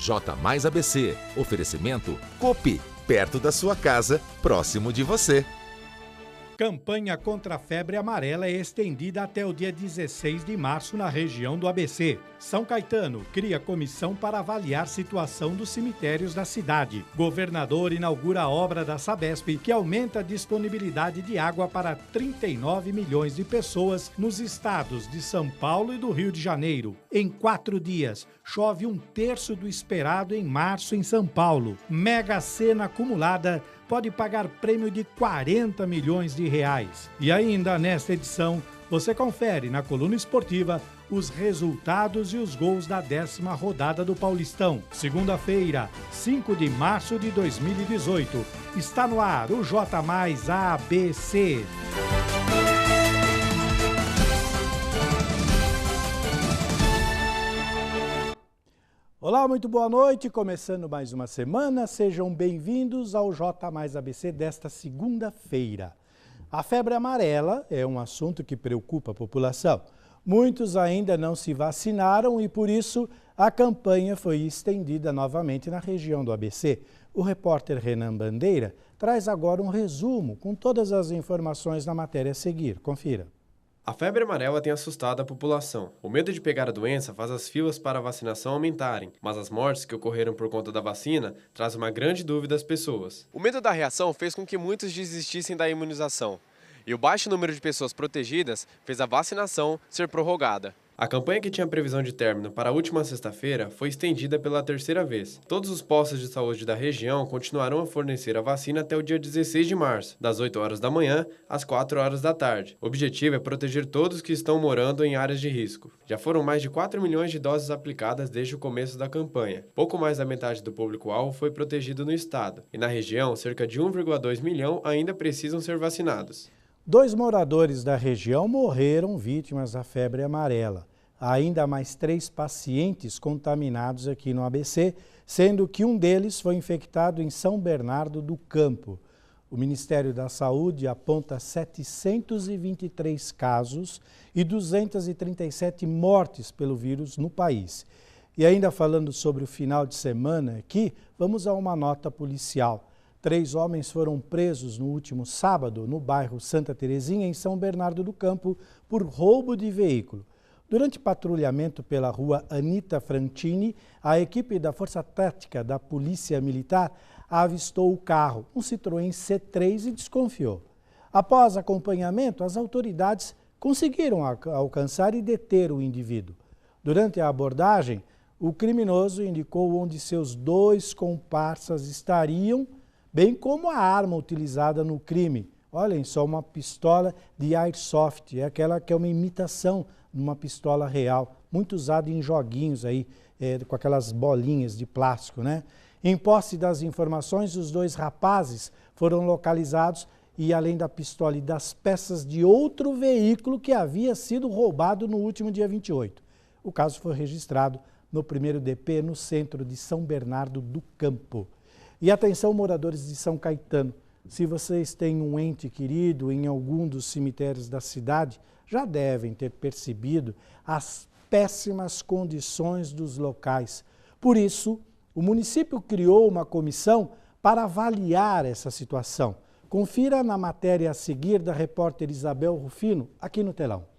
J mais ABC. Oferecimento Copi. Perto da sua casa, próximo de você. Campanha contra a febre amarela é estendida até o dia 16 de março na região do ABC. São Caetano cria comissão para avaliar situação dos cemitérios da cidade. Governador inaugura a obra da Sabesp, que aumenta a disponibilidade de água para 39 milhões de pessoas nos estados de São Paulo e do Rio de Janeiro. Em 4 dias, chove 1/3 do esperado em março em São Paulo. Mega Sena acumulada pode pagar prêmio de 40 milhões de reais. E ainda nesta edição, você confere na coluna esportiva os resultados e os gols da 10ª rodada do Paulistão. Segunda-feira, 5 de março de 2018. Está no ar o J mais ABC. Olá, muito boa noite. Começando mais uma semana, sejam bem-vindos ao J mais ABC desta segunda-feira. A febre amarela é um assunto que preocupa a população. Muitos ainda não se vacinaram e, por isso, a campanha foi estendida novamente na região do ABC. O repórter Renan Bandeira traz agora um resumo com todas as informações na matéria a seguir. Confira. A febre amarela tem assustado a população. O medo de pegar a doença faz as filas para a vacinação aumentarem, mas as mortes que ocorreram por conta da vacina traz uma grande dúvida às pessoas. O medo da reação fez com que muitos desistissem da imunização. E o baixo número de pessoas protegidas fez a vacinação ser prorrogada. A campanha que tinha previsão de término para a última sexta-feira foi estendida pela 3ª vez. Todos os postos de saúde da região continuarão a fornecer a vacina até o dia 16 de março, das 8 horas da manhã às 4 horas da tarde. O objetivo é proteger todos que estão morando em áreas de risco. Já foram mais de 4 milhões de doses aplicadas desde o começo da campanha. Pouco mais da metade do público-alvo foi protegido no estado. E na região, cerca de 1,2 milhão ainda precisam ser vacinados. 2 moradores da região morreram vítimas da febre amarela. Há ainda mais 3 pacientes contaminados aqui no ABC, sendo que um deles foi infectado em São Bernardo do Campo. O Ministério da Saúde aponta 723 casos e 237 mortes pelo vírus no país. E ainda falando sobre o final de semana aqui, vamos a uma nota policial. 3 homens foram presos no último sábado no bairro Santa Terezinha, em São Bernardo do Campo, por roubo de veículo. Durante patrulhamento pela rua Anita Frantini, a equipe da Força Tática da Polícia Militar avistou o carro, um Citroën C3, e desconfiou. Após acompanhamento, as autoridades conseguiram alcançar e deter o indivíduo. Durante a abordagem, o criminoso indicou onde seus 2 comparsas estariam, bem como a arma utilizada no crime. Olhem só, uma pistola de airsoft, é aquela que é uma imitação de uma pistola real, muito usada em joguinhos aí, com aquelas bolinhas de plástico, né? Em posse das informações, os 2 rapazes foram localizados e, além da pistola e das peças de outro veículo que havia sido roubado no último dia 28. O caso foi registrado no 1º DP no centro de São Bernardo do Campo. E atenção, moradores de São Caetano, se vocês têm um ente querido em algum dos cemitérios da cidade, já devem ter percebido as péssimas condições dos locais. Por isso, o município criou uma comissão para avaliar essa situação. Confira na matéria a seguir da repórter Isabel Rufino, aqui no telão.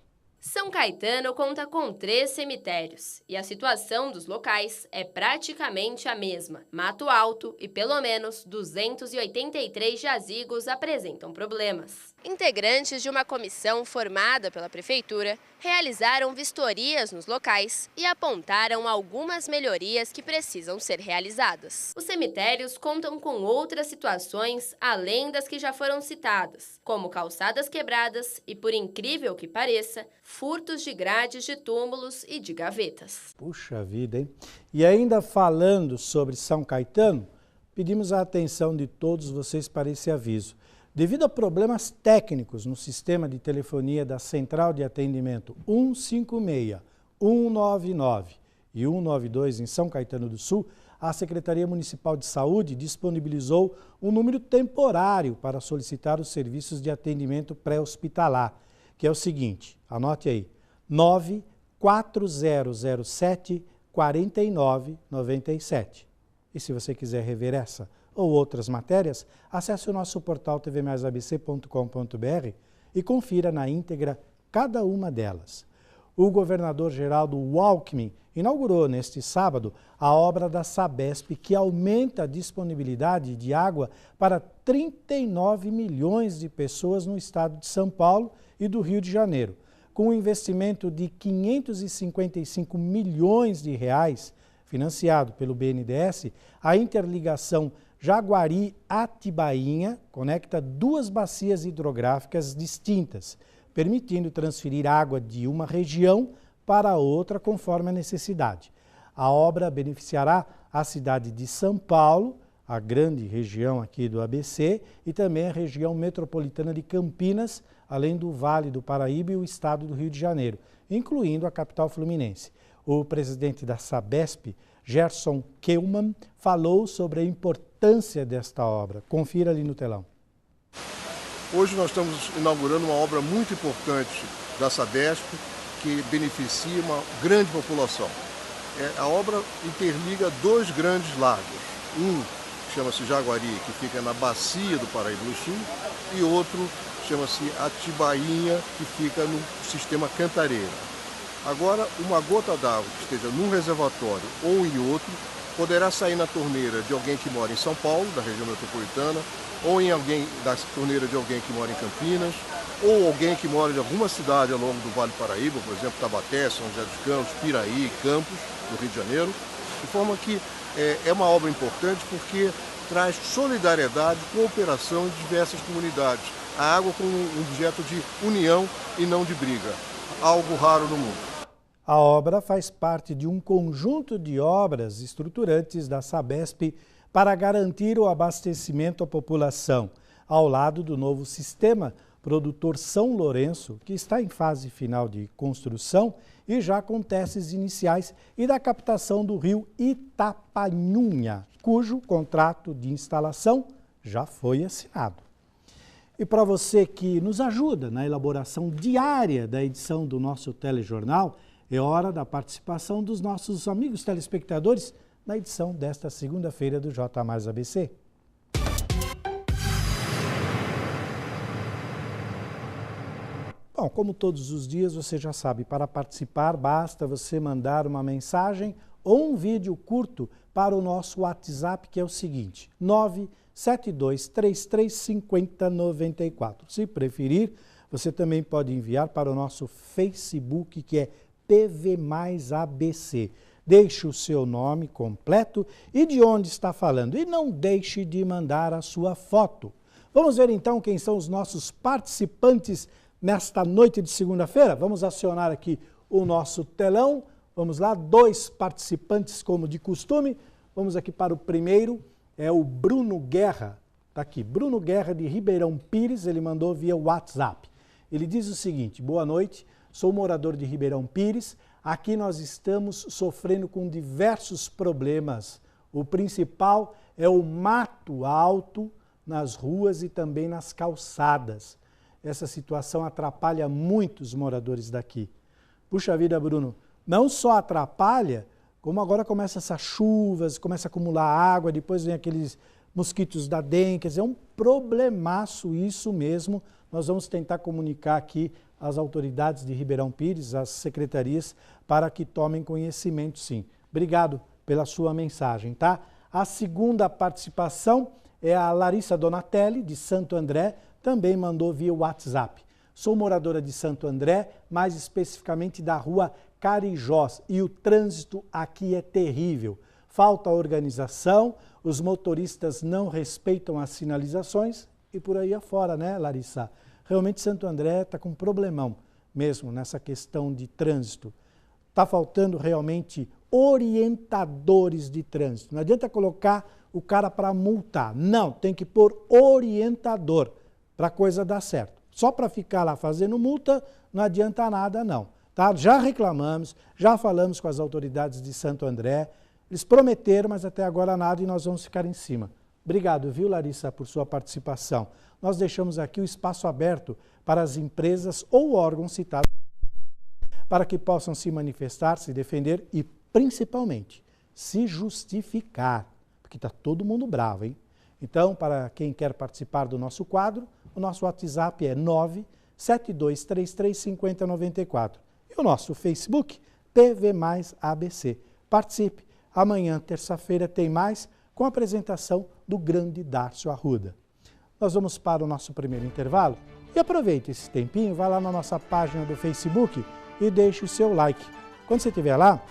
São Caetano conta com 3 cemitérios e a situação dos locais é praticamente a mesma. Mato Alto e pelo menos 283 jazigos apresentam problemas. Integrantes de uma comissão formada pela Prefeitura realizaram vistorias nos locais e apontaram algumas melhorias que precisam ser realizadas. Os cemitérios contam com outras situações além das que já foram citadas, como calçadas quebradas e, por incrível que pareça, furtos de grades de túmulos e de gavetas. Puxa vida, hein? E ainda falando sobre São Caetano, pedimos a atenção de todos vocês para esse aviso. Devido a problemas técnicos no sistema de telefonia da Central de Atendimento 156, 199 e 192 em São Caetano do Sul, a Secretaria Municipal de Saúde disponibilizou um número temporário para solicitar os serviços de atendimento pré-hospitalar, que é o seguinte, anote aí, 94007 49,97. E se você quiser rever essa ou outras matérias, acesse o nosso portal tvmaisabc.com.br e confira na íntegra cada uma delas. O governador Geraldo Alckmin inaugurou neste sábado a obra da Sabesp, que aumenta a disponibilidade de água para 39 milhões de pessoas no estado de São Paulo e do Rio de Janeiro. Com um investimento de 555 milhões de reais, financiado pelo BNDES, a interligação Jaguari-Atibainha conecta duas bacias hidrográficas distintas, permitindo transferir água de uma região para outra conforme a necessidade. A obra beneficiará a cidade de São Paulo, a grande região aqui do ABC, e também a região metropolitana de Campinas, além do Vale do Paraíba e o estado do Rio de Janeiro, incluindo a capital fluminense. O presidente da Sabesp, Gerson Keumann, falou sobre a importância desta obra. Confira ali no telão. Hoje nós estamos inaugurando uma obra muito importante da Sabesp, que beneficia uma grande população. A obra interliga dois grandes lagos. Um chama-se Jaguari, que fica na bacia do Paraíba no Sul, e outro chama-se Atibainha, que fica no sistema Cantareira. Agora, uma gota d'água que esteja num reservatório ou em outro, poderá sair na torneira de alguém que mora em São Paulo, da região metropolitana, ou da torneira de alguém que mora em Campinas, ou alguém que mora em alguma cidade ao longo do Vale do Paraíba, por exemplo, Taubaté, São José dos Campos, Piraí, Campos, no Rio de Janeiro, de forma que é uma obra importante porque traz solidariedade, cooperação em diversas comunidades. A água como um objeto de união e não de briga, algo raro no mundo. A obra faz parte de um conjunto de obras estruturantes da Sabesp para garantir o abastecimento à população, ao lado do novo sistema produtor São Lourenço, que está em fase final de construção e já com testes iniciais, e da captação do rio Itapanhunha, cujo contrato de instalação já foi assinado. E para você que nos ajuda na elaboração diária da edição do nosso telejornal, é hora da participação dos nossos amigos telespectadores na edição desta segunda-feira do J Mais ABC. Bom, como todos os dias, você já sabe, para participar basta você mandar uma mensagem ou um vídeo curto para o nosso WhatsApp, que é o seguinte, 972335094. Se preferir, você também pode enviar para o nosso Facebook, que é TV Mais ABC. Deixe o seu nome completo e de onde está falando. E não deixe de mandar a sua foto. Vamos ver então quem são os nossos participantes nesta noite de segunda-feira. Vamos acionar aqui o nosso telão. Vamos lá, 2 participantes como de costume. Vamos aqui para o primeiro, é o Bruno Guerra. Está aqui, Bruno Guerra de Ribeirão Pires, ele mandou via WhatsApp. Ele diz o seguinte, boa noite, sou morador de Ribeirão Pires. Aqui nós estamos sofrendo com diversos problemas. O principal é o mato alto nas ruas e também nas calçadas. Essa situação atrapalha muito os moradores daqui. Puxa vida, Bruno, não só atrapalha, como agora começa essas chuvas, começa a acumular água, depois vem aqueles mosquitos da dengue, quer dizer, é um problemaço isso mesmo. Nós vamos tentar comunicar aqui às autoridades de Ribeirão Pires, às secretarias, para que tomem conhecimento, sim. Obrigado pela sua mensagem, tá? A segunda participação é a Larissa Donatelli, de Santo André, também mandou via WhatsApp. Sou moradora de Santo André, mais especificamente da rua Carijós, e o trânsito aqui é terrível. Falta organização, os motoristas não respeitam as sinalizações e por aí afora, né, Larissa? Realmente Santo André está com um problemão mesmo nessa questão de trânsito. Está faltando realmente orientadores de trânsito. Não adianta colocar o cara para multar. Não, tem que pôr orientador para a coisa dar certo. Só para ficar lá fazendo multa não adianta nada, não. Tá? Já reclamamos, já falamos com as autoridades de Santo André. Eles prometeram, mas até agora nada e nós vamos ficar em cima. Obrigado, viu, Larissa, por sua participação. Nós deixamos aqui o espaço aberto para as empresas ou órgãos citados para que possam se manifestar, se defender e principalmente, se justificar, porque está todo mundo bravo, hein? Então, para quem quer participar do nosso quadro, o nosso WhatsApp é 972335094 e o nosso Facebook, TV Mais ABC. Participe. Amanhã, terça-feira, tem mais com a apresentação do grande Dárcio Arruda. Nós vamos para o nosso primeiro intervalo e aproveite esse tempinho, vá lá na nossa página do Facebook e deixe o seu like. Quando você estiver lá,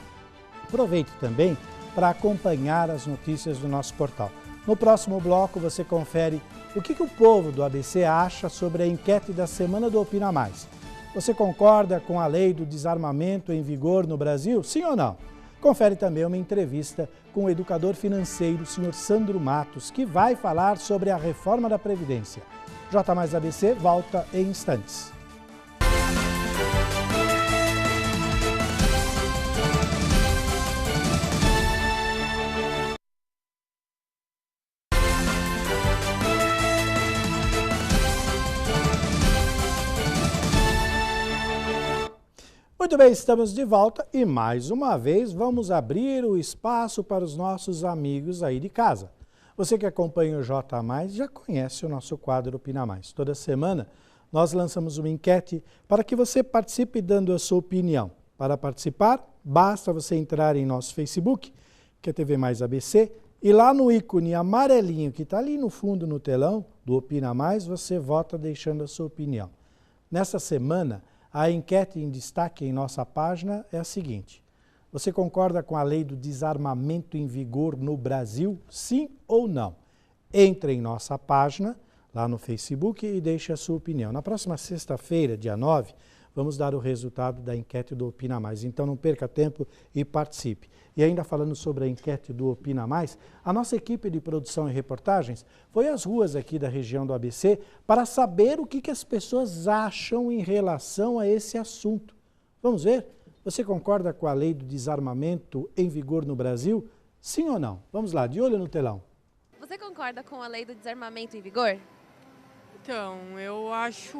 aproveite também para acompanhar as notícias do nosso portal. No próximo bloco você confere o que o povo do ABC acha sobre a enquete da semana do Opina Mais. Você concorda com a lei do desarmamento em vigor no Brasil? Sim ou não? Confere também uma entrevista com o educador financeiro, Sr. Sandro Matos, que vai falar sobre a reforma da Previdência. J mais ABC volta em instantes. Muito bem, estamos de volta e mais uma vez vamos abrir o espaço para os nossos amigos aí de casa. Você que acompanha o J+, já conhece o nosso quadro Opina Mais. Toda semana nós lançamos uma enquete para que você participe dando a sua opinião. Para participar, basta você entrar em nosso Facebook, que é TV Mais ABC, e lá no ícone amarelinho que está ali no fundo no telão do Opina Mais, você vota deixando a sua opinião. Nessa semana, a enquete em destaque em nossa página é a seguinte: você concorda com a lei do desarmamento em vigor no Brasil? Sim ou não? Entre em nossa página, lá no Facebook, e deixe a sua opinião. Na próxima sexta-feira, dia 9, vamos dar o resultado da enquete do Opina Mais. Então não perca tempo e participe. E ainda falando sobre a enquete do Opina Mais, a nossa equipe de produção e reportagens foi às ruas aqui da região do ABC para saber o que as pessoas acham em relação a esse assunto. Vamos ver? Você concorda com a lei do desarmamento em vigor no Brasil? Sim ou não? Vamos lá, de olho no telão. Você concorda com a lei do desarmamento em vigor? Então, eu acho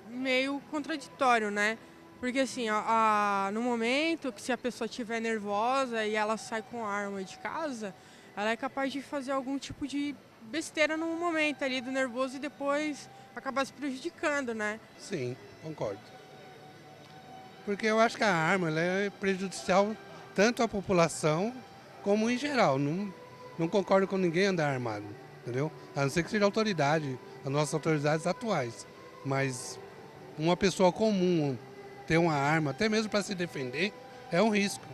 meio contraditório, né? Porque assim, no momento que se a pessoa estiver nervosa e ela sai com arma de casa, ela é capaz de fazer algum tipo de besteira no momento ali do nervoso e depois acabar se prejudicando, né? Sim, concordo. Porque eu acho que a arma ela é prejudicial tanto à população como em geral. Não concordo com ninguém andar armado, entendeu? A não ser que seja autoridade, as nossas autoridades atuais. Mas uma pessoa comum ter uma arma, até mesmo para se defender, é um risco.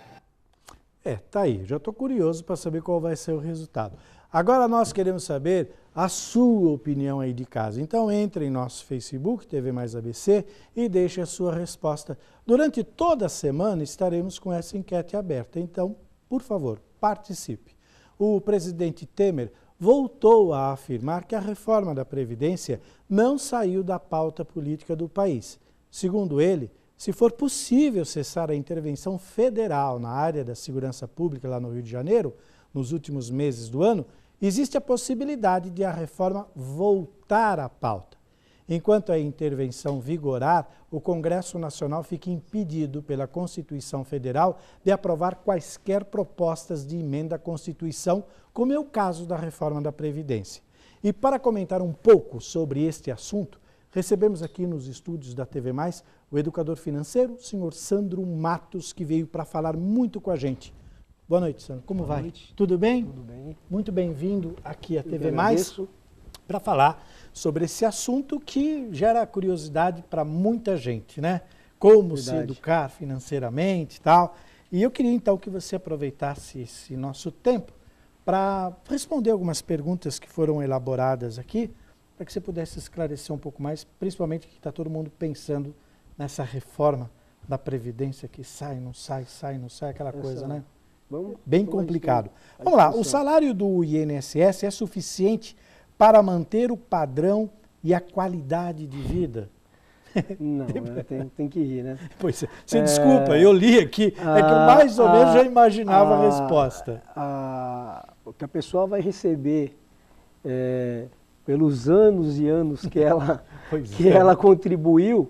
Tá aí. Já estou curioso para saber qual vai ser o resultado. Agora nós queremos saber a sua opinião aí de casa. Então entre em nosso Facebook, TV Mais ABC, e deixe a sua resposta. Durante toda a semana estaremos com essa enquete aberta. Então, por favor, participe. O presidente Temer voltou a afirmar que a reforma da Previdência não saiu da pauta política do país. Segundo ele, se for possível cessar a intervenção federal na área da segurança pública lá no Rio de Janeiro, nos últimos meses do ano, existe a possibilidade de a reforma voltar à pauta. Enquanto a intervenção vigorar, o Congresso Nacional fica impedido pela Constituição Federal de aprovar quaisquer propostas de emenda à Constituição, como é o caso da reforma da Previdência. E para comentar um pouco sobre este assunto, recebemos aqui nos estúdios da TV Mais o educador financeiro, o senhor Sandro Matos, que veio para falar muito com a gente. Boa noite, Sandro. Como vai? Noite. Tudo bem? Tudo bem. Muito bem-vindo aqui à TV Mais para falar sobre esse assunto que gera curiosidade para muita gente, né? Como se educar financeiramente e tal. E eu queria então que você aproveitasse esse nosso tempo para responder algumas perguntas que foram elaboradas aqui, para que você pudesse esclarecer um pouco mais, principalmente que está todo mundo pensando nessa reforma da Previdência que sai, não sai, aquela coisa, né? Bem complicado. Vamos lá, o salário do INSS é suficiente para manter o padrão e a qualidade de vida? Não, tem que rir, né? Pois é, você desculpa, eu li aqui, é que eu mais ou menos já imaginava a resposta. O que a pessoa vai receber pelos anos e anos que ela contribuiu,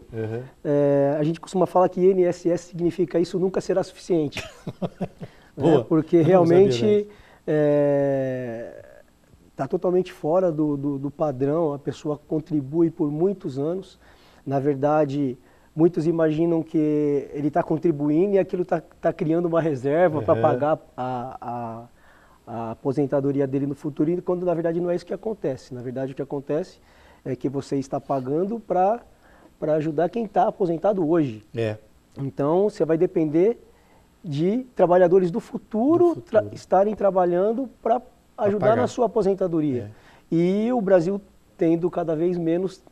a gente costuma falar que INSS significa isso nunca será suficiente. Né? Porque realmente está totalmente fora do padrão, a pessoa contribui por muitos anos. Na verdade, muitos imaginam que ele está contribuindo e aquilo está criando uma reserva para pagar a aposentadoria dele no futuro, quando na verdade não é isso que acontece. Na verdade o que acontece é que você está pagando para ajudar quem está aposentado hoje. Então você vai depender de trabalhadores do futuro, estarem trabalhando para ajudar na sua aposentadoria. E o Brasil tendo cada vez menos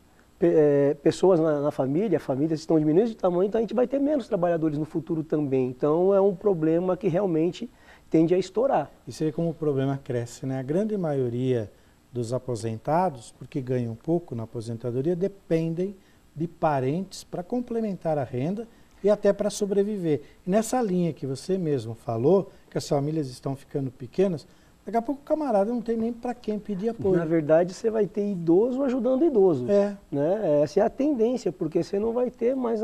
pessoas na família, famílias estão diminuindo de tamanho, então a gente vai ter menos trabalhadores no futuro também. Então é um problema que realmente tende a estourar. E você vê como o problema cresce, né? A grande maioria dos aposentados, porque ganham pouco na aposentadoria, dependem de parentes para complementar a renda e até para sobreviver. E nessa linha que você mesmo falou, que as famílias estão ficando pequenas, daqui a pouco o camarada não tem nem para quem pedir apoio. Na verdade, você vai ter idoso ajudando idoso. Né? Essa é a tendência, porque você não vai ter mais...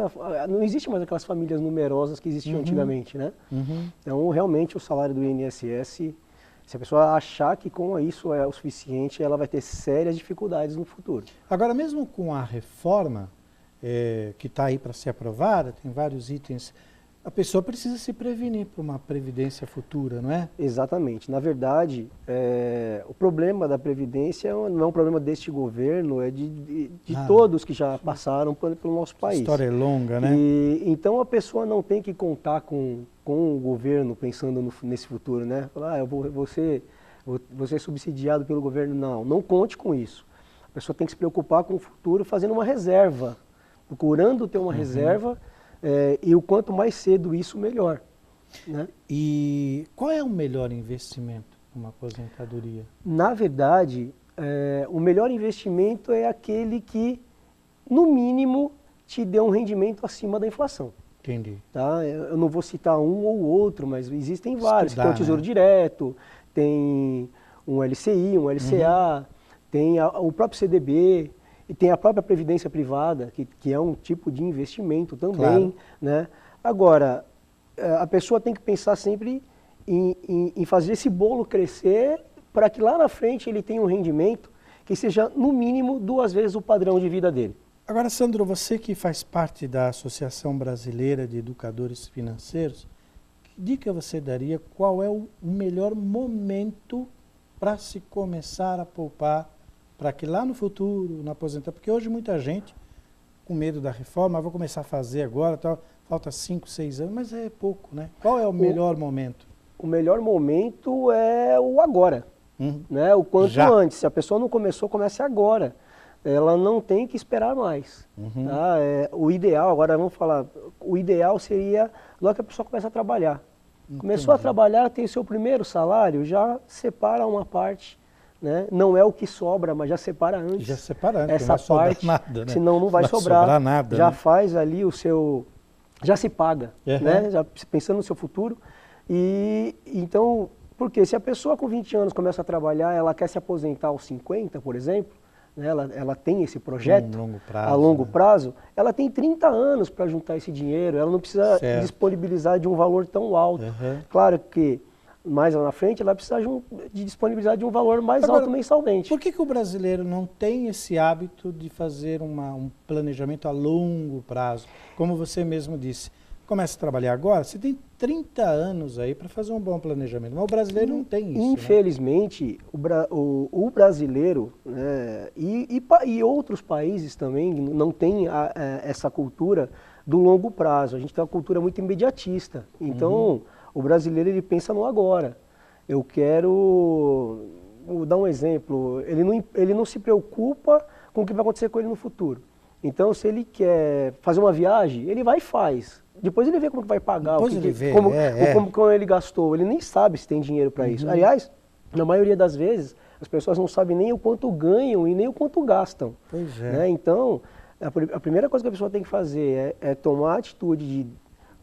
não existe mais aquelas famílias numerosas que existiam antigamente, né? Então, realmente, o salário do INSS, se a pessoa achar que com isso é o suficiente, ela vai ter sérias dificuldades no futuro. Agora, mesmo com a reforma que está aí para ser aprovada, tem vários itens... A pessoa precisa se prevenir para uma previdência futura, não é? Exatamente. Na verdade, o problema da previdência não é um problema deste governo, é de todos que já passaram pelo nosso país. A história é longa, né? Então a pessoa não tem que contar com o governo pensando nesse futuro, né? Falar, eu vou ser subsidiado pelo governo. Não conte com isso. A pessoa tem que se preocupar com o futuro fazendo uma reserva, procurando ter uma reserva. E o quanto mais cedo isso, melhor. Né? E qual é o melhor investimento numa aposentadoria? Na verdade, o melhor investimento é aquele que, no mínimo, te dê um rendimento acima da inflação. Entendi. Tá? Eu não vou citar um ou outro, mas existem vários. Estudar, tem o Tesouro Direto, tem um LCI, um LCA, tem o próprio CDB, e tem a própria previdência privada, que é um tipo de investimento também. Né? Agora, a pessoa tem que pensar sempre em fazer esse bolo crescer para que lá na frente ele tenha um rendimento que seja, no mínimo, 2 vezes o padrão de vida dele. Agora, Sandro, você que faz parte da Associação Brasileira de Educadores Financeiros, que dica você daria? Qual é o melhor momento para se começar a poupar para que lá no futuro, na aposentadoria, porque hoje muita gente, com medo da reforma, vou começar a fazer agora, tal, falta 5, 6 anos, mas é pouco, né? Qual é o melhor momento? O melhor momento é o agora, né? O quanto antes. Se a pessoa não começou, comece agora. Ela não tem que esperar mais. Tá? O ideal, agora vamos falar, o ideal seria logo que a pessoa começa a trabalhar. Começou a trabalhar, tem o seu primeiro salário, já separa uma parte. Né? Não é o que sobra, mas já separa antes. Já separa antes, essa parte, nada, né? Senão não vai sobrar nada. Já né? faz ali o seu... Já se paga, né? Já pensando no seu futuro. E então, porque se a pessoa com 20 anos começa a trabalhar, ela quer se aposentar aos 50, por exemplo, né? ela tem esse projeto a longo prazo, ela tem 30 anos para juntar esse dinheiro, ela não precisa disponibilizar de um valor tão alto. Claro que mais lá na frente, ela precisa de disponibilizar de um valor mais alto mensalmente. Por que o brasileiro não tem esse hábito de fazer um planejamento a longo prazo? Como você mesmo disse, começa a trabalhar agora, você tem 30 anos aí para fazer um bom planejamento, mas o brasileiro não tem isso. Infelizmente, né? o brasileiro, né, e outros países também não têm essa cultura do longo prazo. A gente tem uma cultura muito imediatista. Então, o brasileiro, ele pensa no agora. Eu quero... Vou dar um exemplo. Ele não se preocupa com o que vai acontecer com ele no futuro. Então, se ele quer fazer uma viagem, ele vai e faz. Depois ele vê como que vai pagar, como ele gastou. Ele nem sabe se tem dinheiro para isso. Aliás, na maioria das vezes, as pessoas não sabem nem o quanto ganham e nem o quanto gastam. Pois é. Né? Então, a primeira coisa que a pessoa tem que fazer é tomar a atitude de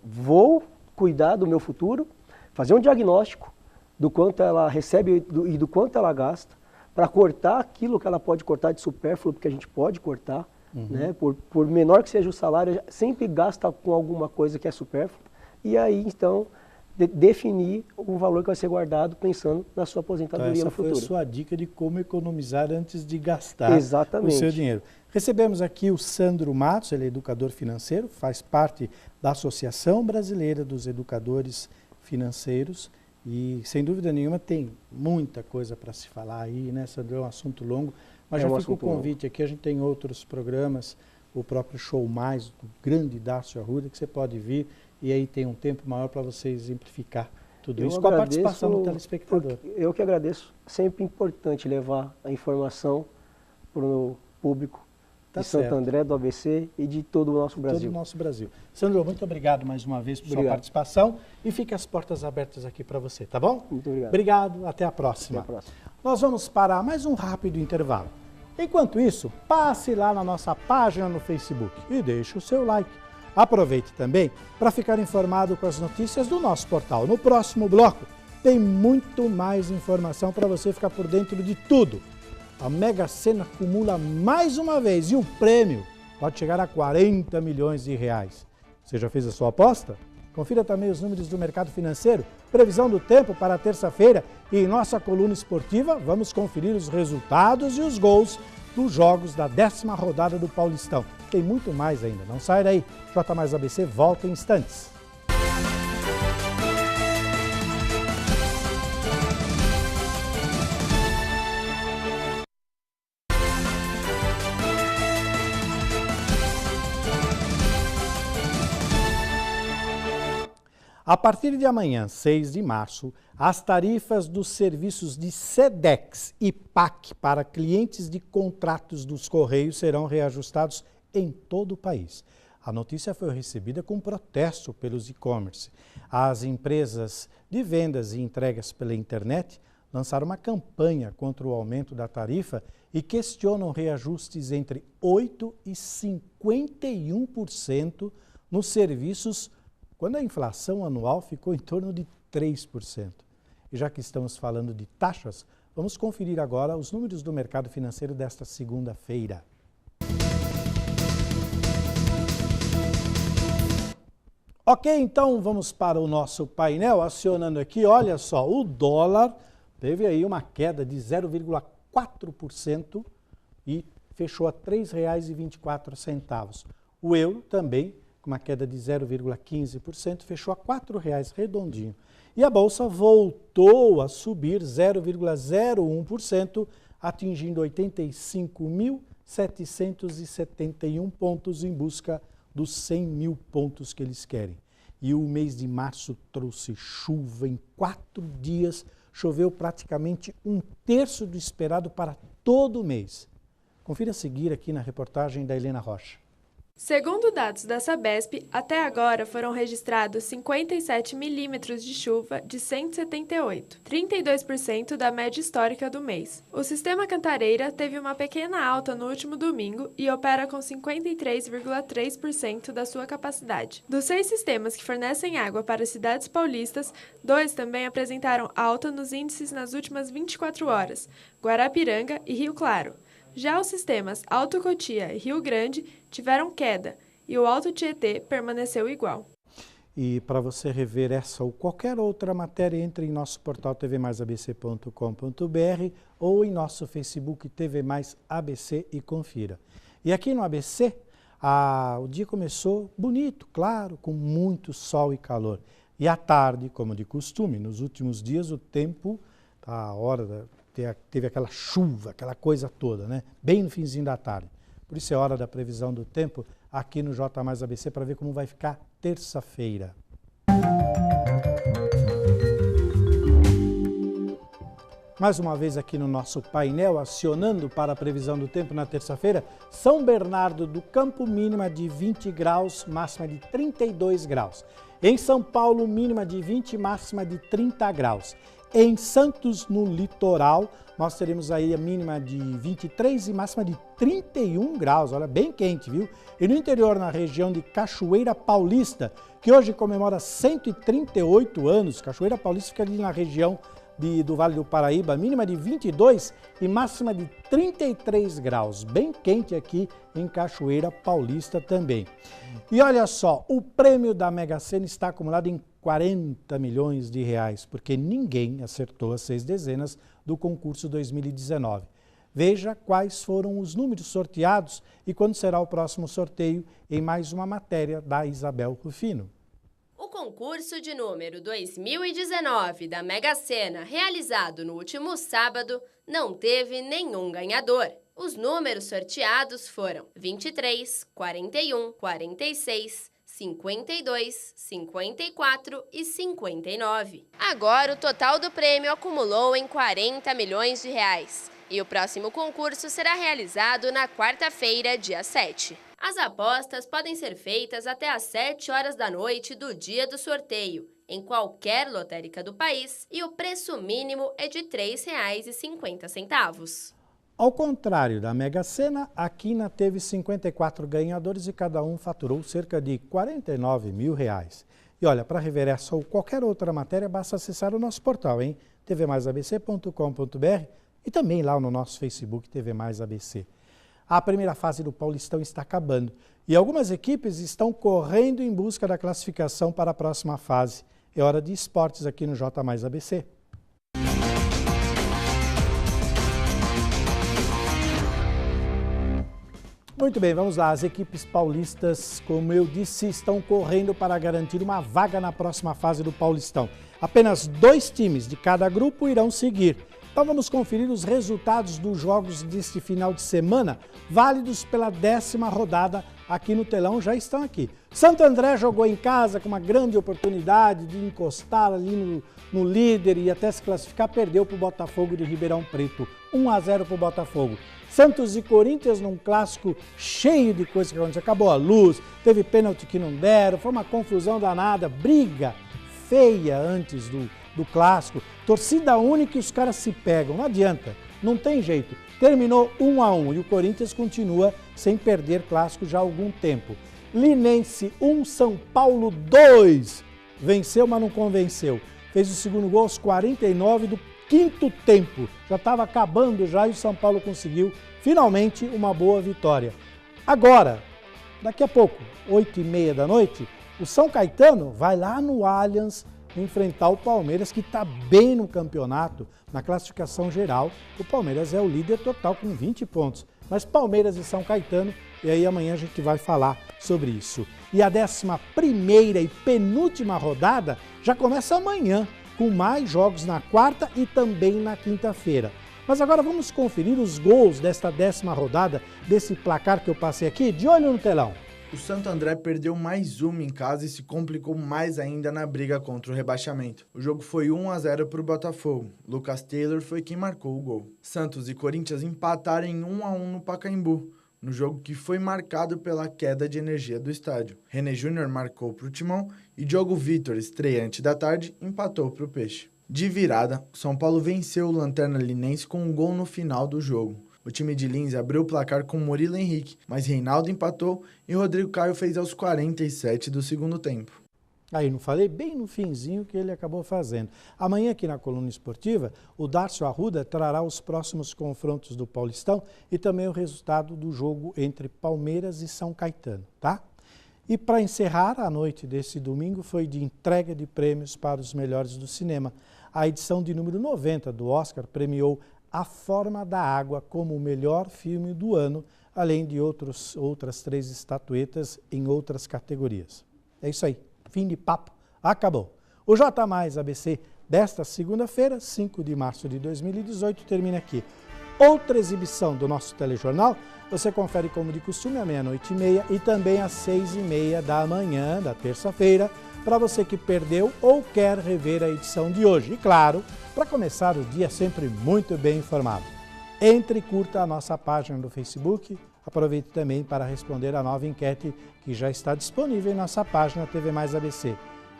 vou cuidar do meu futuro, fazer um diagnóstico do quanto ela recebe e do quanto ela gasta, para cortar aquilo que ela pode cortar de supérfluo, porque a gente pode cortar, né? Por menor que seja o salário, sempre gasta com alguma coisa que é supérfluo, e aí então definir o valor que vai ser guardado pensando na sua aposentadoria no futuro. Essa foi a sua dica de como economizar antes de gastar o seu dinheiro. Recebemos aqui o Sandro Matos, ele é educador financeiro, faz parte da Associação Brasileira dos Educadores Financeiros e, sem dúvida nenhuma, tem muita coisa para se falar aí, né, Sandro? É um assunto longo, mas já fica o convite aqui, a gente tem outros programas, o próprio Show Mais, do grande Dácio Arruda, que você pode vir e aí tem um tempo maior para você exemplificar tudo isso com a participação do telespectador. Eu que agradeço. Sempre importante levar a informação para o público de Santo André, do ABC e de todo o nosso Brasil. Todo o nosso Brasil. Sandro, muito obrigado mais uma vez por sua participação e fica as portas abertas aqui para você, tá bom? Muito obrigado. Obrigado, até a próxima. Até a próxima. Nós vamos parar mais um rápido intervalo. Enquanto isso, passe lá na nossa página no Facebook e deixe o seu like. Aproveite também para ficar informado com as notícias do nosso portal. No próximo bloco tem muito mais informação para você ficar por dentro de tudo. A Mega Sena acumula mais uma vez e o prêmio pode chegar a 40 milhões de reais. Você já fez a sua aposta? Confira também os números do mercado financeiro, previsão do tempo para terça-feira e em nossa coluna esportiva vamos conferir os resultados e os gols dos jogos da 10ª rodada do Paulistão. Tem muito mais ainda, não sai daí. J mais ABC volta em instantes. A partir de amanhã, 6 de março, as tarifas dos serviços de SEDEX e PAC para clientes de contratos dos Correios serão reajustados em todo o país. A notícia foi recebida com protesto pelos e-commerce. As empresas de vendas e entregas pela internet lançaram uma campanha contra o aumento da tarifa e questionam reajustes entre 8% e 51% nos serviços quando a inflação anual ficou em torno de 3%. E já que estamos falando de taxas, vamos conferir agora os números do mercado financeiro desta segunda-feira. Ok, então vamos para o nosso painel, acionando aqui, olha só, o dólar teve aí uma queda de 0,4% e fechou a R$ 3,24. O euro também com uma queda de 0,15%, fechou a R$ 4,00 redondinho. E a Bolsa voltou a subir 0,01%, atingindo 85.771 pontos em busca dos 100 mil pontos que eles querem. E o mês de março trouxe chuva em 4 dias, choveu praticamente 1/3 do esperado para todo o mês. Confira a seguir aqui na reportagem da Helena Rocha. Segundo dados da Sabesp, até agora foram registrados 57 milímetros de chuva de 178, 32% da média histórica do mês. O sistema Cantareira teve uma pequena alta no último domingo e opera com 53,3% da sua capacidade. Dos 6 sistemas que fornecem água para as cidades paulistas, 2 também apresentaram alta nos índices nas últimas 24 horas, Guarapiranga e Rio Claro. Já os sistemas Alto Cotia e Rio Grande tiveram queda e o Alto Tietê permaneceu igual. E para você rever essa ou qualquer outra matéria, entre em nosso portal tvmaisabc.com.br ou em nosso Facebook TV Mais ABC e confira. E aqui no ABC, o dia começou bonito, claro, com muito sol e calor. E à tarde, como de costume, nos últimos dias o tempo, a hora teve aquela chuva, aquela coisa toda, né? Bem no finzinho da tarde. Por isso é hora da previsão do tempo aqui no J Mais ABC para ver como vai ficar terça-feira. Mais uma vez aqui no nosso painel, acionando para a previsão do tempo na terça-feira, São Bernardo do Campo, mínima de 20 graus, máxima de 32 graus. Em São Paulo, mínima de 20, máxima de 30 graus. Em Santos, no litoral, nós teremos aí a mínima de 23 e máxima de 31 graus, olha, bem quente, viu? E no interior, na região de Cachoeira Paulista, que hoje comemora 138 anos, Cachoeira Paulista fica ali na região do Vale do Paraíba, mínima de 22 e máxima de 33 graus. Bem quente aqui em Cachoeira Paulista também. E olha só, o prêmio da Mega Sena está acumulado em 40 milhões de reais, porque ninguém acertou as 6 dezenas do concurso 2019. Veja quais foram os números sorteados e quando será o próximo sorteio em mais uma matéria da Isabel Rufino. O concurso de número 2019 da Mega Sena, realizado no último sábado, não teve nenhum ganhador. Os números sorteados foram 23, 41, 46, 52, 54 e 59. Agora o total do prêmio acumulou em 40 milhões de reais. E o próximo concurso será realizado na quarta-feira, dia 7. As apostas podem ser feitas até às 7 horas da noite do dia do sorteio, em qualquer lotérica do país, e o preço mínimo é de R$ 3,50. Ao contrário da Mega Sena, a Quina teve 54 ganhadores e cada um faturou cerca de R$ 49 mil. E olha, para rever essa ou qualquer outra matéria, basta acessar o nosso portal, hein? tvmaisabc.com.br e também lá no nosso Facebook TV Mais ABC. A primeira fase do Paulistão está acabando e algumas equipes estão correndo em busca da classificação para a próxima fase. É hora de esportes aqui no J Mais ABC. Muito bem, vamos lá. As equipes paulistas, como eu disse, estão correndo para garantir uma vaga na próxima fase do Paulistão. Apenas 2 times de cada grupo irão seguir. Então vamos conferir os resultados dos jogos deste final de semana, válidos pela 10ª rodada aqui no telão, já estão aqui. Santo André jogou em casa com uma grande oportunidade de encostar ali no líder e até se classificar, perdeu para o Botafogo de Ribeirão Preto, 1-0 para o Botafogo. Santos e Corinthians num clássico cheio de coisas que aconteceu, acabou a luz, teve pênalti que não deram, foi uma confusão danada, briga feia antes do clássico, torcida única e os caras se pegam, não adianta, não tem jeito. Terminou 1-1 e o Corinthians continua sem perder clássico já há algum tempo. Linense 1, São Paulo 2, venceu, mas não convenceu. Fez o segundo gol aos 49 do 5º tempo, já estava acabando já e o São Paulo conseguiu finalmente uma boa vitória. Agora, daqui a pouco, 8h30 da noite, o São Caetano vai lá no Allianz enfrentar o Palmeiras, que está bem no campeonato, na classificação geral. O Palmeiras é o líder total com 20 pontos. Mas Palmeiras e São Caetano, e aí amanhã a gente vai falar sobre isso. E a 11ª e penúltima rodada já começa amanhã, com mais jogos na quarta e também na quinta-feira. Mas agora vamos conferir os gols desta 10ª rodada, desse placar que eu passei aqui, de olho no telão. O Santo André perdeu mais uma em casa e se complicou mais ainda na briga contra o rebaixamento. O jogo foi 1-0 para o Botafogo. Lucas Taylor foi quem marcou o gol. Santos e Corinthians empataram em 1-1 no Pacaembu, no jogo que foi marcado pela queda de energia do estádio. René Júnior marcou para o Timão e Diogo Vitor, estreante da tarde, empatou para o Peixe. De virada, São Paulo venceu o Lanterna Linense com um gol no final do jogo. O time de Lins abriu o placar com Murilo Henrique, mas Reinaldo empatou e Rodrigo Caio fez aos 47 do segundo tempo. Aí, não falei bem no finzinho que ele acabou fazendo. Amanhã aqui na Coluna Esportiva, o Darcio Arruda trará os próximos confrontos do Paulistão e também o resultado do jogo entre Palmeiras e São Caetano, tá? E para encerrar, a noite desse domingo foi de entrega de prêmios para os melhores do cinema. A edição de número 90 do Oscar premiou A Forma da Água como o melhor filme do ano, além de outras 3 estatuetas em outras categorias. É isso aí, fim de papo, acabou. O J Mais ABC desta segunda-feira, 5 de março de 2018, termina aqui. Outra exibição do nosso telejornal, você confere como de costume à 00h30 e também às 6h30 da manhã da terça-feira, para você que perdeu ou quer rever a edição de hoje. E claro, para começar o dia sempre muito bem informado. Entre e curta a nossa página do Facebook. Aproveite também para responder a nova enquete que já está disponível em nossa página TV Mais ABC.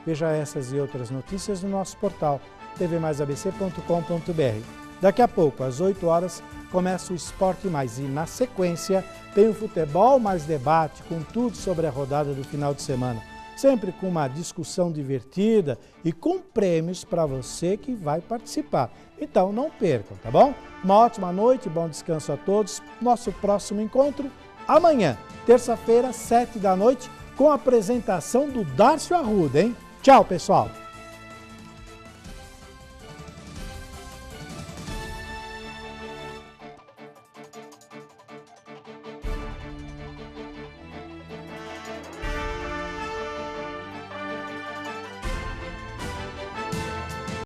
Veja essas e outras notícias no nosso portal tvmaisabc.com.br. Daqui a pouco, às 8 horas, começa o Esporte Mais e, na sequência, tem o Futebol Mais Debate com tudo sobre a rodada do final de semana. sempre com uma discussão divertida e com prêmios para você que vai participar. Então não percam, tá bom? Uma ótima noite, bom descanso a todos. Nosso próximo encontro amanhã, terça-feira, 7 da noite, com a apresentação do Darcio Arruda, hein? Tchau, pessoal!